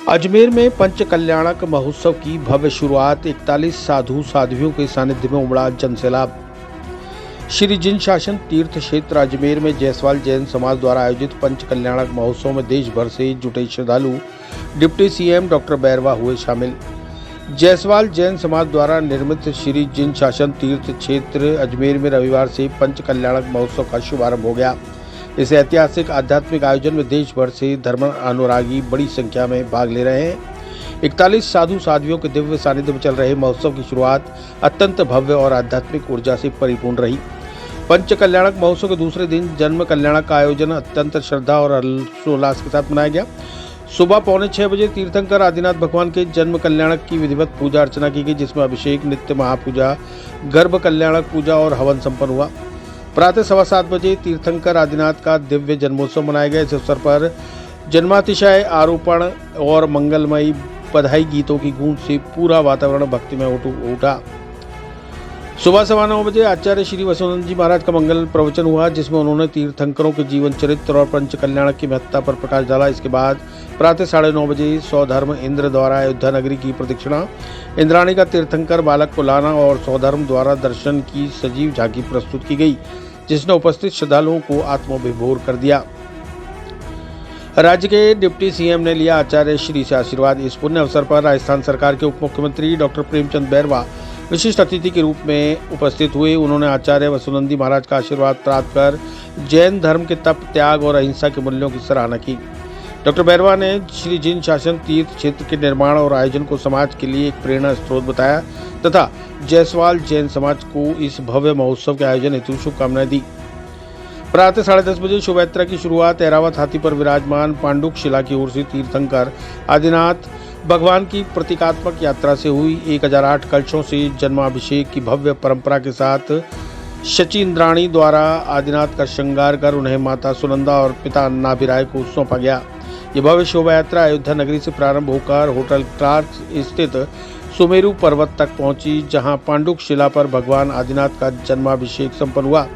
अजमेर में पंच कल्याणक महोत्सव की भव्य शुरुआत 41 साधु साध्वियों के सानिध्य में उमड़ा जनसैलाब। श्री जिन शासन तीर्थ क्षेत्र अजमेर में जायसवाल जैन समाज द्वारा आयोजित पंच कल्याणक महोत्सव में देश भर से जुटे श्रद्धालु डिप्टी सीएम डॉक्टर बैरवा हुए शामिल। जायसवाल जैन समाज द्वारा निर्मित श्री जिन शासन तीर्थ क्षेत्र अजमेर में रविवार से पंच कल्याणक महोत्सव का शुभारंभ हो गया। इस ऐतिहासिक आध्यात्मिक आयोजन में देश भर से धर्म अनुरागी बड़ी संख्या में भाग ले रहे हैं। 41 साधु साध्वियों के दिव्य सानिध्य में चल रहे महोत्सव की शुरुआत अत्यंत भव्य और आध्यात्मिक ऊर्जा से परिपूर्ण रही। पंच कल्याणक महोत्सव के दूसरे दिन जन्म कल्याणक का आयोजन अत्यंत श्रद्धा और हर्षोल्लास के साथ मनाया गया। सुबह 5:45 बजे तीर्थंकर आदिनाथ भगवान के जन्म कल्याणक की विधिवत पूजा अर्चना की गई, जिसमें अभिषेक, नित्य महापूजा, गर्भ कल्याणक पूजा और हवन संपन्न हुआ। प्रातः 7:15 बजे तीर्थंकर आदिनाथ का दिव्य जन्मोत्सव मनाया गया। इस अवसर पर जन्मातिशय आरोपण और मंगलमयी बधाई गीतों की गूंज से पूरा वातावरण भक्तिमय उठा। सुबह 9:15 बजे आचार्य श्री वसुनंद जी महाराज का मंगल प्रवचन हुआ, जिसमें उन्होंने तीर्थंकरों के जीवन चरित्र और पंच कल्याणक की महत्ता पर प्रकाश डाला। इसके बाद प्रातः 9:30 बजे सौधर्म इंद्र द्वारा अयोध्या नगरी की प्रदक्षिणा, इंद्राणी का तीर्थंकर बालक को लाना और सौधर्म द्वारा दर्शन की सजीव झांकी प्रस्तुत की गई, जिसने उपस्थित श्रद्धालुओं को आत्मविभोर कर दिया। राज्य के डिप्टी सीएम ने लिया आचार्य श्री से आशीर्वाद। इस पुण्य अवसर पर राजस्थान सरकार के उप मुख्यमंत्री डॉक्टर प्रेमचंद बैरवा विशिष्ट अतिथि के रूप में उपस्थित हुए। उन्होंने आचार्य वसुनंदी महाराज का आशीर्वाद प्राप्त कर जैन धर्म के तप, त्याग और अहिंसा के मूल्यों की सराहना की। डॉक्टर बैरवा ने श्री जिन शासन तीर्थ क्षेत्र के निर्माण और आयोजन को समाज के लिए एक प्रेरणा स्रोत बताया तथा जायसवाल जैन समाज को इस भव्य महोत्सव के आयोजन हेतु शुभकामनाएं दी। प्रातः 10:30 बजे शोभा यात्रा की शुरुआत ऐरावत हाथी पर विराजमान पांडुक शिला की ओर से तीर्थंकर आदिनाथ भगवान की प्रतीकात्मक यात्रा से हुई। 1008 कलशों से जन्माभिषेक की भव्य परंपरा के साथ शची इंद्राणी द्वारा आदिनाथ का श्रृंगार कर उन्हें माता सुनंदा और पिता अन्नाभिराय को सौंपा गया। ये भव्य शोभा यात्रा अयोध्या नगरी से प्रारंभ होकर होटल क्लार्क स्थित सुमेरु पर्वत तक पहुंची, जहां पांडुक शिला पर भगवान आदिनाथ का जन्माभिषेक संपन्न हुआ।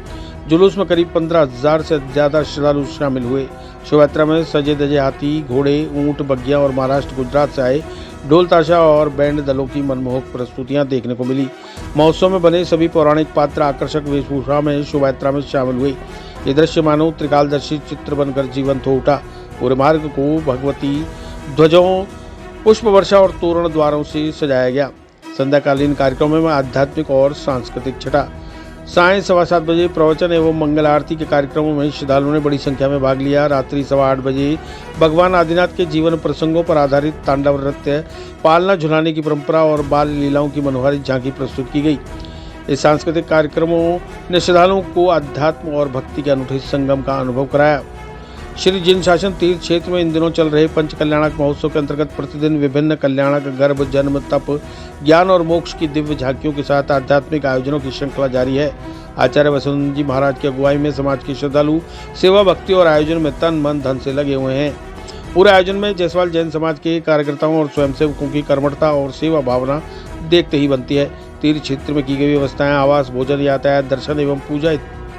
जुलूस में करीब 15,000 से ज्यादा श्रद्धालु शामिल हुए। शोभायात्रा में सजे धजे हाथी, घोड़े, ऊंट, बग्गियां और महाराष्ट्र, गुजरात से आए ढोल ताशा और बैंड दलों की मनमोहक प्रस्तुतियां देखने को मिली। महोत्सव में बने सभी पौराणिक पात्र आकर्षक वेशभूषा में शोभायात्रा में शामिल हुए। ये दृश्य मानो त्रिकालदर्शी चित्र बनकर जीवंत हो उठा। पूरे मार्ग को भगवती ध्वजों, पुष्प वर्षा और तोरण द्वारों से सजाया गया। संध्याकालीन कार्यक्रमों में आध्यात्मिक और सांस्कृतिक छटा। सायं 7:15 बजे प्रवचन एवं मंगल आरती के कार्यक्रमों में श्रद्धालुओं ने बड़ी संख्या में भाग लिया। रात्रि 8:15 बजे भगवान आदिनाथ के जीवन प्रसंगों पर आधारित तांडव नृत्य, पालना झुलाने की परंपरा और बाल लीलाओं की मनोहारी झांकी प्रस्तुत की गई। इस सांस्कृतिक कार्यक्रमों ने श्रद्धालुओं को अध्यात्म और भक्ति के अनूठे संगम का अनुभव कराया। श्री जिन शासन तीर्थ क्षेत्र में इन दिनों चल रहे पंच कल्याणक महोत्सव के अंतर्गत प्रतिदिन विभिन्न कल्याणक, गर्भ, जन्म, तप, ज्ञान और मोक्ष की दिव्य झांकियों के साथ आध्यात्मिक आयोजनों की श्रृंखला जारी है। आचार्य वसुनंद जी महाराज की अगुवाई में समाज के श्रद्धालु सेवा, भक्ति और आयोजन में तन, मन, धन से लगे हुए हैं। पूरे आयोजन में जायसवाल जैन समाज के कार्यकर्ताओं और स्वयंसेवकों की कर्मठता और सेवा भावना देखते ही बनती है। तीर्थ क्षेत्र में की गई व्यवस्थाएं, आवास, भोजन, यातायात, दर्शन एवं पूजा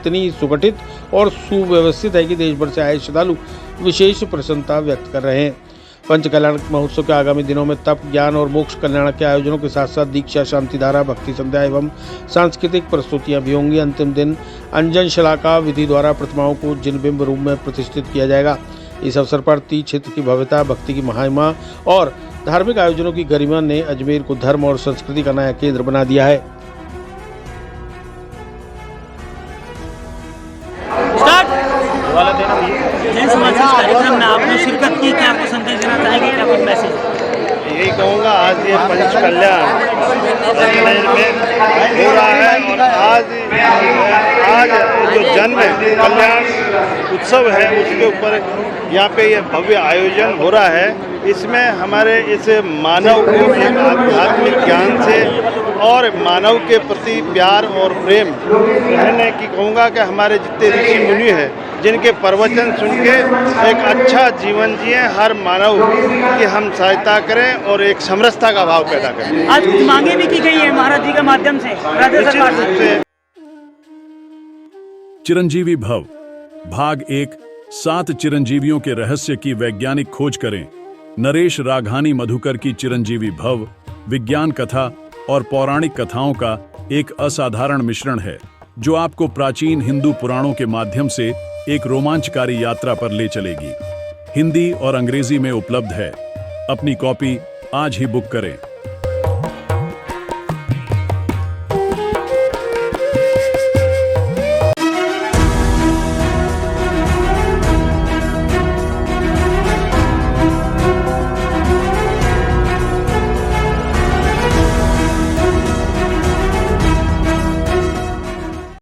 इतनी सुगठित और सुव्यवस्थित है कि देश भर से आए श्रद्धालु विशेष प्रसन्नता व्यक्त कर रहे हैं। पंच कल्याणक महोत्सव के आगामी दिनों में तप, ज्ञान और मोक्ष कल्याणक के आयोजनों के साथ साथ दीक्षा, शांतिधारा, भक्ति संध्या एवं सांस्कृतिक प्रस्तुतियां भी होंगी। अंतिम दिन अंजन शलाका विधि द्वारा प्रतिमाओं को जिनबिंब रूप में प्रतिष्ठित किया जाएगा। इस अवसर पर तीर्थ क्षेत्र की भव्यता, भक्ति की महिमा और धार्मिक आयोजनों की गरिमा ने अजमेर को धर्म और संस्कृति का नया केंद्र बना दिया है। जैन समाज के कार्यक्रम में आपने शिरकत की, क्या आपको संदेश देना चाहेंगे, क्या कुछ मैसेज? यही कहूँगा, आज ये पंच कल्याण अजमेर में हो रहा है और आज जो जन्म कल्याण उत्सव है उसके ऊपर यहाँ पे ये भव्य आयोजन हो रहा है। इसमें हमारे इस मानव को एक आध्यात्मिक ज्ञान से और मानव के प्रति प्यार और प्रेम रहने की कहूँगा कि हमारे जितने ऋषि मुनि हैं, जिनके प्रवचन सुन के एक अच्छा जीवन जिए, हर मानव की हम सहायता करें और एक समरसता का भाव पैदा करें। आज मांगे भी की गई है महाराज जी के माध्यम से राज्य सरकार से। चिरंजीवी भव भाग 1 7 चिरंजीवियों के रहस्य की वैज्ञानिक खोज करें। नरेश राघानी मधुकर की चिरंजीवी भव, विज्ञान कथा और पौराणिक कथाओं का एक असाधारण मिश्रण है जो आपको प्राचीन हिंदू पुराणों के माध्यम से एक रोमांचकारी यात्रा पर ले चलेगी। हिंदी और अंग्रेजी में उपलब्ध है। अपनी कॉपी आज ही बुक करें।